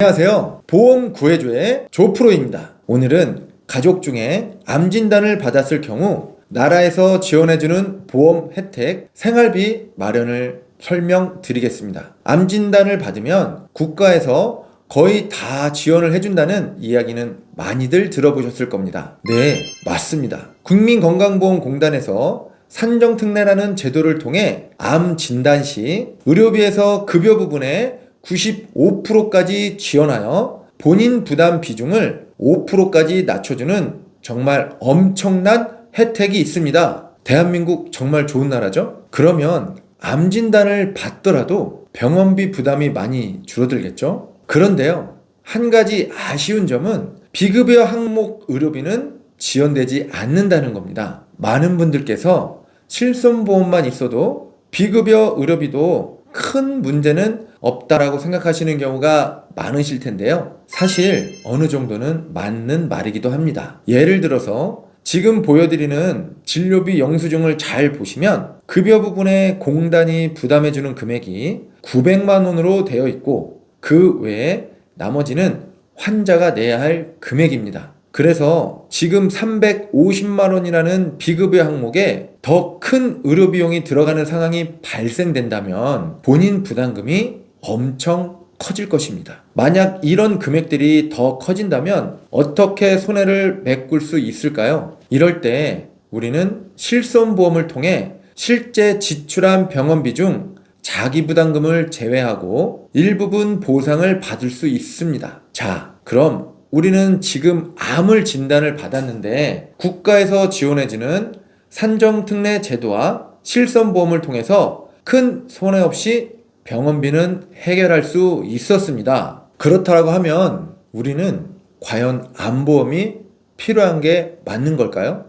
안녕하세요. 보험 구해줘의 조프로입니다. 오늘은 가족 중에 암 진단을 받았을 경우 나라에서 지원해주는 보험 혜택, 생활비 마련을 설명드리겠습니다. 암 진단을 받으면 국가에서 거의 다 지원을 해준다는 이야기는 많이들 들어보셨을 겁니다. 네, 맞습니다. 국민건강보험공단에서 산정특례라는 제도를 통해 암 진단 시 의료비에서 급여 부분에 95%까지 지원하여 본인 부담 비중을 5%까지 낮춰주는 정말 엄청난 혜택이 있습니다. 대한민국 정말 좋은 나라죠? 그러면 암 진단을 받더라도 병원비 부담이 많이 줄어들겠죠? 그런데요, 한 가지 아쉬운 점은 비급여 항목 의료비는 지원되지 않는다는 겁니다. 많은 분들께서 실손보험만 있어도 비급여 의료비도 큰 문제는 없다라고 생각하시는 경우가 많으실 텐데요. 사실 어느 정도는 맞는 말이기도 합니다. 예를 들어서 지금 보여드리는 진료비 영수증을 잘 보시면 급여 부분에 공단이 부담해주는 금액이 900만 원으로 되어 있고 그 외에 나머지는 환자가 내야 할 금액입니다. 그래서 지금 350만 원이라는 비급여 항목에 더 큰 의료비용이 들어가는 상황이 발생된다면 본인 부담금이 엄청 커질 것입니다. 만약 이런 금액들이 더 커진다면 어떻게 손해를 메꿀 수 있을까요? 이럴 때 우리는 실손보험을 통해 실제 지출한 병원비 중 자기부담금을 제외하고 일부분 보상을 받을 수 있습니다. 자, 그럼 우리는 지금 암을 진단을 받았는데 국가에서 지원해주는 산정특례 제도와 실손보험을 통해서 큰 손해 없이 병원비는 해결할 수 있었습니다. 그렇다고 하면 우리는 과연 암보험이 필요한 게 맞는 걸까요?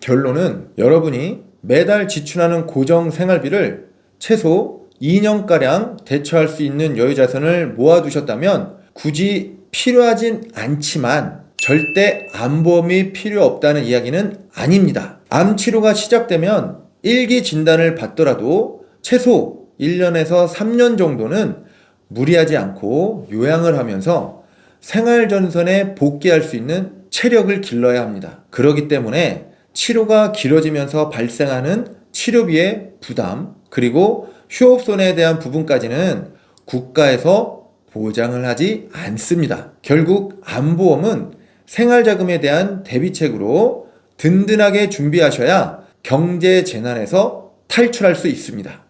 결론은 여러분이 매달 지출하는 고정 생활비를 최소 2년가량 대처할 수 있는 여유자산을 모아두셨다면 굳이 필요하진 않지만 절대 암보험이 필요 없다는 이야기는 아닙니다. 암 치료가 시작되면 1기 진단을 받더라도 최소 1년에서 3년 정도는 무리하지 않고 요양을 하면서 생활전선에 복귀할 수 있는 체력을 길러야 합니다. 그렇기 때문에 치료가 길어지면서 발생하는 치료비의 부담 그리고 휴업손해에 대한 부분까지는 국가에서 보장을 하지 않습니다. 결국 암보험은 생활자금에 대한 대비책으로 든든하게 준비하셔야 경제재난에서 탈출할 수 있습니다.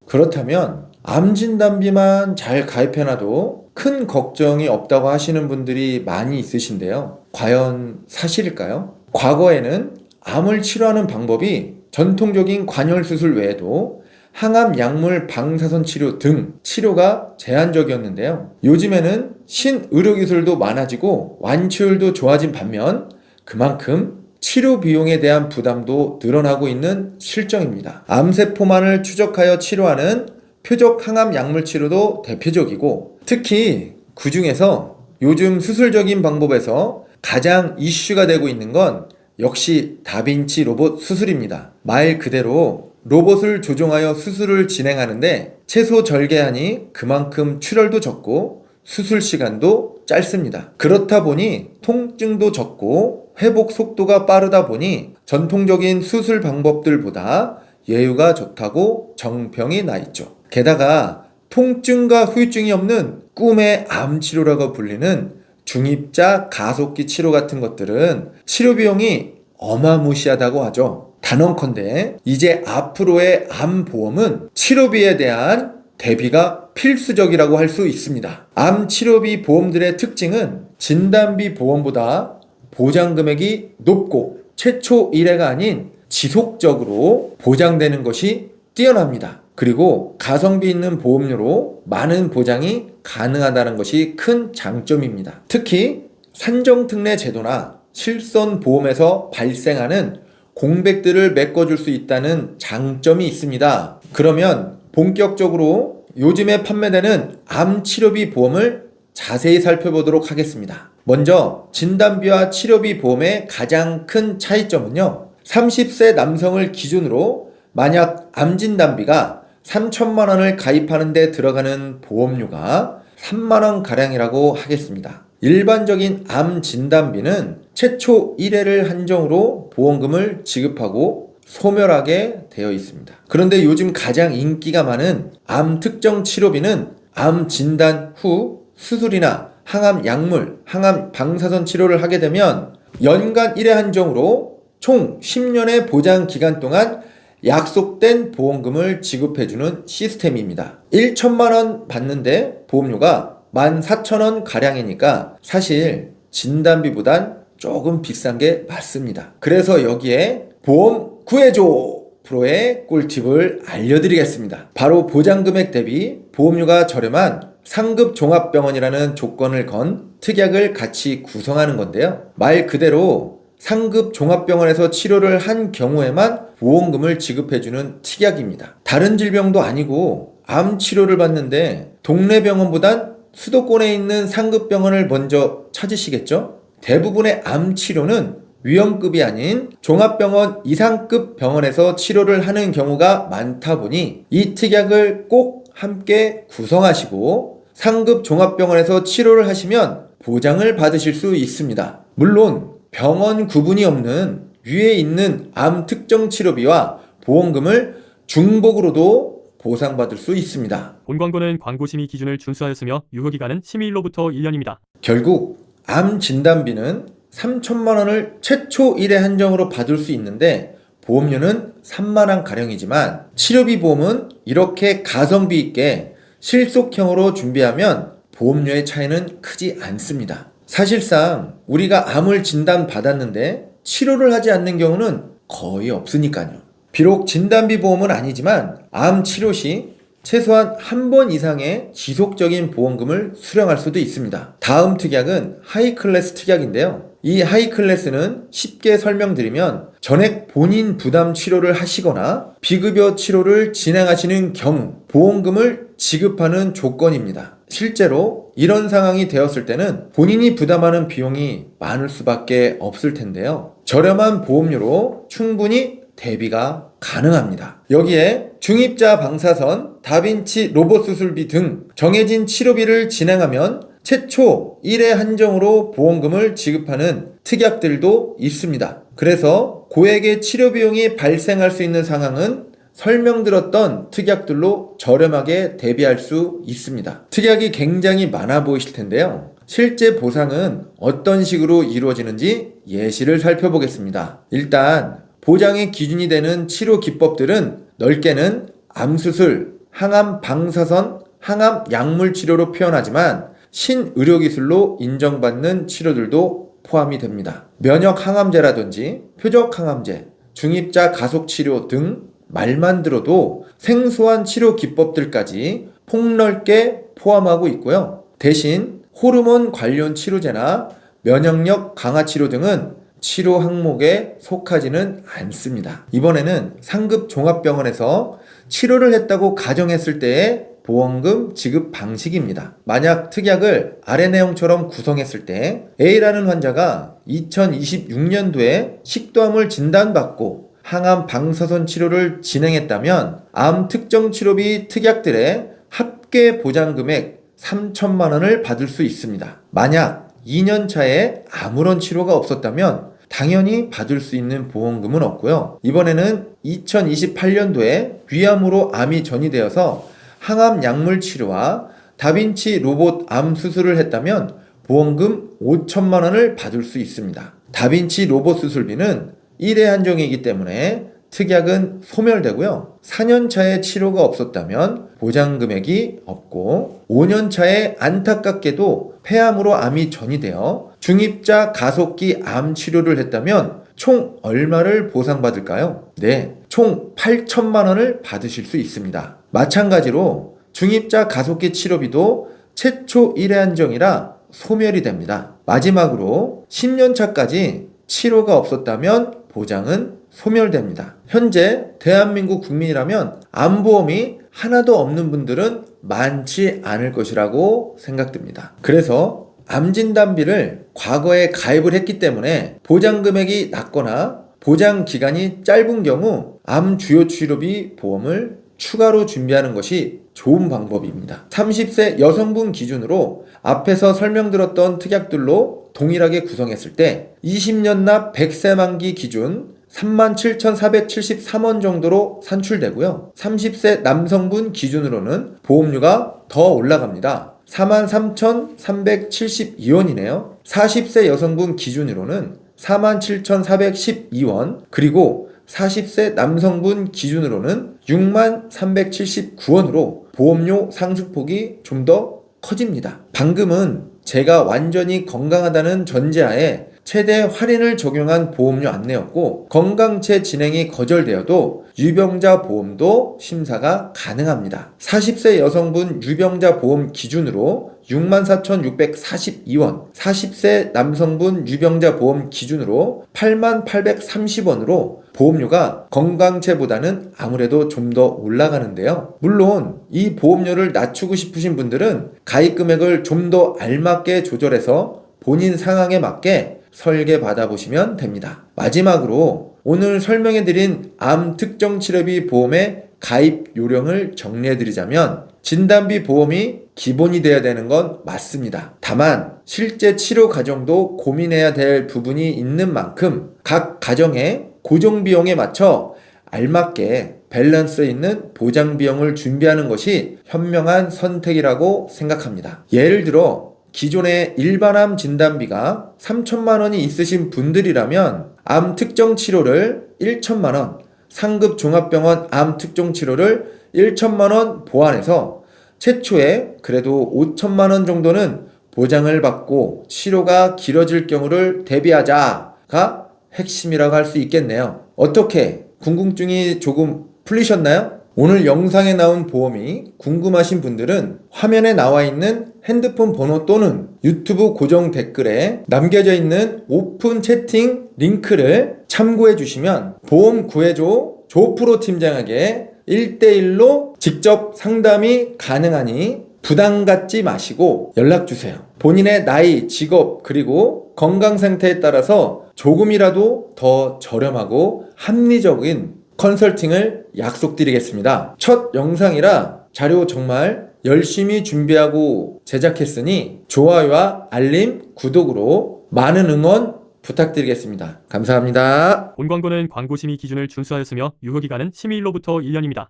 그렇다면 암 진단비만 잘 가입해놔도 큰 걱정이 없다고 하시는 분들이 많이 있으신데요. 과연 사실일까요? 과거에는 암을 치료하는 방법이 전통적인 관열 수술 외에도 항암 약물 방사선 치료 등 치료가 제한적이었는데요. 요즘에는 신의료기술도 많아지고 완치율도 좋아진 반면 그만큼 치료 비용에 대한 부담도 늘어나고 있는 실정입니다. 암세포만을 추적하여 치료하는 표적 항암 약물 치료도 대표적이고 특히 그 중에서 요즘 수술적인 방법에서 가장 이슈가 되고 있는 건 역시 다빈치 로봇 수술입니다. 말 그대로 로봇을 조종하여 수술을 진행하는데 최소 절개하니 그만큼 출혈도 적고 수술 시간도 짧습니다. 그렇다 보니 통증도 적고 회복 속도가 빠르다 보니 전통적인 수술 방법들보다 예후가 좋다고 정평이 나 있죠. 게다가 통증과 후유증이 없는 꿈의 암 치료라고 불리는 중입자 가속기 치료 같은 것들은 치료 비용이 어마무시하다고 하죠. 단언컨대 이제 앞으로의 암보험은 치료비에 대한 대비가 필수적이라고 할 수 있습니다. 암 치료비 보험들의 특징은 진단비 보험보다 보장 금액이 높고 최초 1회가 아닌 지속적으로 보장되는 것이 뛰어납니다. 그리고 가성비 있는 보험료로 많은 보장이 가능하다는 것이 큰 장점입니다. 특히 산정특례 제도나 실손보험에서 발생하는 공백들을 메꿔줄 수 있다는 장점이 있습니다. 그러면 본격적으로 요즘에 판매되는 암 치료비 보험을 자세히 살펴보도록 하겠습니다. 먼저 진단비와 치료비 보험의 가장 큰 차이점은요, 30세 남성을 기준으로 만약 암진단비가 3천만 원을 가입하는 데 들어가는 보험료가 3만 원 가량이라고 하겠습니다. 일반적인 암 진단비는 최초 1회를 한정으로 보험금을 지급하고 소멸하게 되어 있습니다. 그런데 요즘 가장 인기가 많은 암 특정 치료비는 암 진단 후 수술이나 항암 약물, 항암 방사선 치료를 하게 되면 연간 1회 한정으로 총 10년의 보장 기간 동안 약속된 보험금을 지급해주는 시스템입니다. 1천만 원 받는데 보험료가 14,000원 가량이니까 사실 진단비보단 조금 비싼 게 맞습니다. 그래서 여기에 보험 구해줘! 프로의 꿀팁을 알려드리겠습니다. 바로 보장금액 대비 보험료가 저렴한 상급 종합병원이라는 조건을 건 특약을 같이 구성하는 건데요. 말 그대로 상급 종합병원에서 치료를 한 경우에만 보험금을 지급해주는 특약입니다. 다른 질병도 아니고 암 치료를 받는데 동네 병원보단 수도권에 있는 상급 병원을 먼저 찾으시겠죠? 대부분의 암 치료는 위험급이 아닌 종합병원 이상급 병원에서 치료를 하는 경우가 많다 보니 이 특약을 꼭 함께 구성하시고 상급 종합병원에서 치료를 하시면 보장을 받으실 수 있습니다. 물론 병원 구분이 없는 위에 있는 암 특정 치료비와 보험금을 중복으로도 보상받을 수 있습니다. 본 광고는 광고 심의 기준을 준수하였으며 유효기간은 심의일로부터 1년입니다. 결국 암 진단비는 3천만 원을 최초 1회 한정으로 받을 수 있는데 보험료는 3만 원 가량이지만 치료비 보험은 이렇게 가성비 있게 실속형으로 준비하면 보험료의 차이는 크지 않습니다. 사실상 우리가 암을 진단받았는데 치료를 하지 않는 경우는 거의 없으니까요. 비록 진단비 보험은 아니지만 암 치료 시 최소한 한 번 이상의 지속적인 보험금을 수령할 수도 있습니다. 다음 특약은 하이클래스 특약인데요. 이 하이클래스는 쉽게 설명드리면 전액 본인 부담 치료를 하시거나 비급여 치료를 진행하시는 경우 보험금을 지급하는 조건입니다. 실제로 이런 상황이 되었을 때는 본인이 부담하는 비용이 많을 수밖에 없을 텐데요. 저렴한 보험료로 충분히 대비가 가능합니다. 여기에 중입자 방사선, 다빈치 로봇 수술비 등 정해진 치료비를 진행하면 최초 1회 한정으로 보험금을 지급하는 특약들도 있습니다. 그래서 고액의 치료 비용이 발생할 수 있는 상황은 설명드렸던 특약들로 저렴하게 대비할 수 있습니다. 특약이 굉장히 많아 보이실 텐데요. 실제 보상은 어떤 식으로 이루어지는지 예시를 살펴보겠습니다. 일단 보장의 기준이 되는 치료 기법들은 넓게는 암수술, 항암 방사선, 항암 약물 치료로 표현하지만 신의료기술로 인정받는 치료들도 포함이 됩니다. 면역 항암제라든지 표적 항암제, 중입자 가속 치료 등 말만 들어도 생소한 치료 기법들까지 폭넓게 포함하고 있고요. 대신 호르몬 관련 치료제나 면역력 강화 치료 등은 치료 항목에 속하지는 않습니다. 이번에는 상급 종합병원에서 치료를 했다고 가정했을 때의 보험금 지급 방식입니다. 만약 특약을 아래 내용처럼 구성했을 때 A라는 환자가 2026년도에 식도암을 진단받고 항암 방사선 치료를 진행했다면 암 특정 치료비 특약들의 합계 보장금액 3천만 원을 받을 수 있습니다. 만약 2년 차에 아무런 치료가 없었다면 당연히 받을 수 있는 보험금은 없고요. 이번에는 2028년도에 위암으로 암이 전이되어서 항암 약물 치료와 다빈치 로봇 암 수술을 했다면 보험금 5천만 원을 받을 수 있습니다. 다빈치 로봇 수술비는 1회 한정이기 때문에 특약은 소멸되고요. 4년 차에 치료가 없었다면 보장 금액이 없고 5년 차에 안타깝게도 폐암으로 암이 전이되어 중입자 가속기 암 치료를 했다면 총 얼마를 보상받을까요? 네, 총 8천만 원을 받으실 수 있습니다. 마찬가지로 중입자 가속기 치료비도 최초 1회 한정이라 소멸이 됩니다. 마지막으로 10년 차까지 치료가 없었다면 보장은 소멸됩니다. 현재 대한민국 국민이라면 암보험이 하나도 없는 분들은 많지 않을 것이라고 생각됩니다. 그래서 암진단비를 과거에 가입을 했기 때문에 보장금액이 낮거나 보장 기간이 짧은 경우 암 주요 치료비 보험을 추가로 준비하는 것이 좋은 방법입니다. 30세 여성분 기준으로 앞에서 설명드렸던 특약들로 동일하게 구성했을 때 20년 납 100세 만기 기준 37,473원 정도로 산출되고요. 30세 남성분 기준으로는 보험료가 더 올라갑니다. 43,372원이네요. 40세 여성분 기준으로는 47,412원, 그리고 40세 남성분 기준으로는 63,379원으로 보험료 상승폭이 좀 더 커집니다. 방금은 제가 완전히 건강하다는 전제하에 최대 할인을 적용한 보험료 안내였고, 건강체 진행이 거절되어도 유병자 보험도 심사가 가능합니다. 40세 여성분 유병자 보험 기준으로 64,642원, 40세 남성분 유병자 보험 기준으로 88,830원으로 보험료가 건강체보다는 아무래도 좀 더 올라가는데요. 물론 이 보험료를 낮추고 싶으신 분들은 가입 금액을 좀 더 알맞게 조절해서 본인 상황에 맞게 설계 받아보시면 됩니다. 마지막으로 오늘 설명해드린 암 특정 치료비 보험의 가입 요령을 정리해드리자면, 진단비 보험이 기본이 되어야 되는 건 맞습니다. 다만 실제 치료 과정도 고민해야 될 부분이 있는 만큼 각 가정의 고정 비용에 맞춰 알맞게 밸런스 있는 보장 비용을 준비하는 것이 현명한 선택이라고 생각합니다. 예를 들어 기존의 일반암 진단비가 3천만 원이 있으신 분들이라면 암 특정 치료를 1천만 원, 상급 종합병원 암 특정 치료를 1천만 원 보완해서 최초에 그래도 5천만 원 정도는 보장을 받고 치료가 길어질 경우를 대비하자가 핵심이라고 할 수 있겠네요. 어떻게 궁금증이 조금 풀리셨나요? 오늘 영상에 나온 보험이 궁금하신 분들은 화면에 나와 있는 핸드폰 번호 또는 유튜브 고정 댓글에 남겨져 있는 오픈 채팅 링크를 참고해 주시면 보험 구해줘 조프로 팀장에게 1대1로 직접 상담이 가능하니 부담 갖지 마시고 연락 주세요. 본인의 나이, 직업, 그리고 건강 상태에 따라서 조금이라도 더 저렴하고 합리적인 컨설팅을 약속드리겠습니다. 첫 영상이라 자료 정말 열심히 준비하고 제작했으니 좋아요와 알림, 구독으로 많은 응원 부탁드리겠습니다. 감사합니다. 본 광고는 광고 심의 기준을 준수하였으며 유효기간은 심의일로부터 1년입니다.